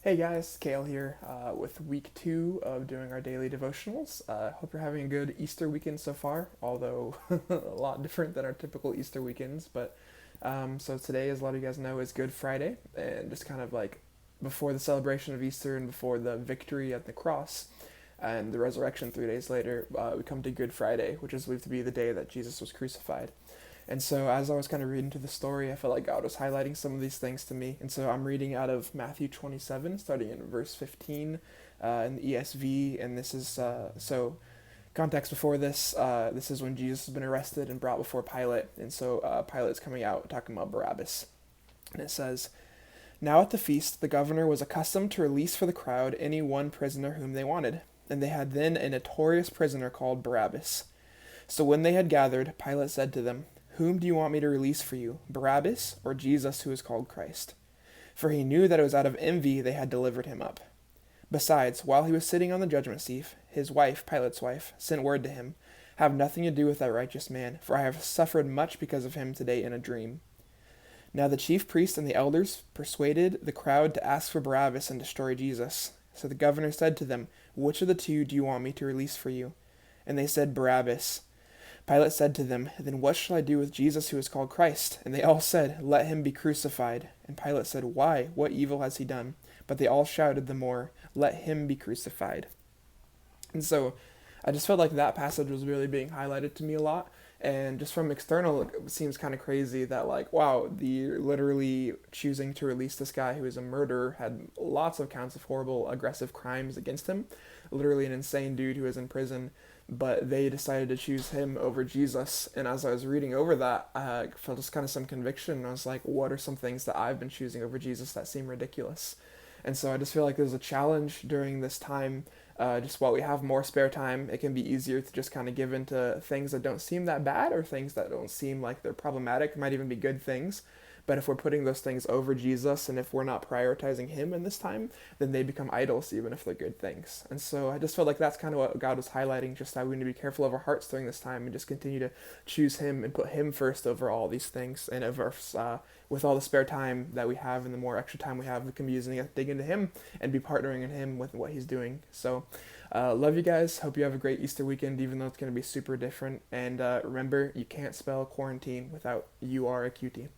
Hey guys, Kael here with week 2 of doing our daily devotionals. Hope you're having a good Easter weekend so far, although a lot different than our typical Easter weekends. So today, as a lot of you guys know, is Good Friday, and just kind of like before the celebration of Easter and before the victory at the cross and the resurrection 3 days later, we come to Good Friday, which is believed to be the day that Jesus was crucified. And so, as I was kind of reading to the story, I felt like God was highlighting some of these things to me. And so, I'm reading out of Matthew 27, starting in verse 15 in the ESV. And this is context before this. This is when Jesus has been arrested and brought before Pilate. And so, Pilate's coming out talking about Barabbas. And it says, "Now at the feast, the governor was accustomed to release for the crowd any one prisoner whom they wanted. And they had then a notorious prisoner called Barabbas. So when they had gathered, Pilate said to them, 'Whom do you want me to release for you, Barabbas or Jesus who is called Christ?' For he knew that it was out of envy they had delivered him up. Besides, while he was sitting on the judgment seat, his wife, Pilate's wife, sent word to him, 'Have nothing to do with that righteous man, for I have suffered much because of him today in a dream.' Now the chief priests and the elders persuaded the crowd to ask for Barabbas and destroy Jesus. So the governor said to them, 'Which of the two do you want me to release for you?' And they said, 'Barabbas.' Pilate said to them, 'Then what shall I do with Jesus who is called Christ?' And they all said, 'Let him be crucified.' And Pilate said, 'Why? What evil has he done?' But they all shouted the more, 'Let him be crucified.'" And so I just felt like that passage was really being highlighted to me a lot. And just from external, it seems kind of crazy that, like, wow, the literally choosing to release this guy who is a murderer, had lots of counts of horrible, aggressive crimes against him, literally an insane dude who is in prison, but they decided to choose him over Jesus. And as I was reading over that, I felt just kind of some conviction. And I was like, what are some things that I've been choosing over Jesus that seem ridiculous? And so I just feel like there's a challenge during this time. Just while we have more spare time, it can be easier to just kind of give into things that don't seem that bad or things that don't seem like they're problematic. It might even be good things. But if we're putting those things over Jesus and if we're not prioritizing Him in this time, then they become idols, even if they're good things. And so I just felt like that's kind of what God was highlighting, just how we need to be careful of our hearts during this time and just continue to choose Him and put Him first over all these things. And over, with all the spare time that we have and the more extra time we have, we can be using it to dig into Him and be partnering in Him with what He's doing. So, love you guys. Hope you have a great Easter weekend, even though it's going to be super different. And remember, you can't spell quarantine without URAQT.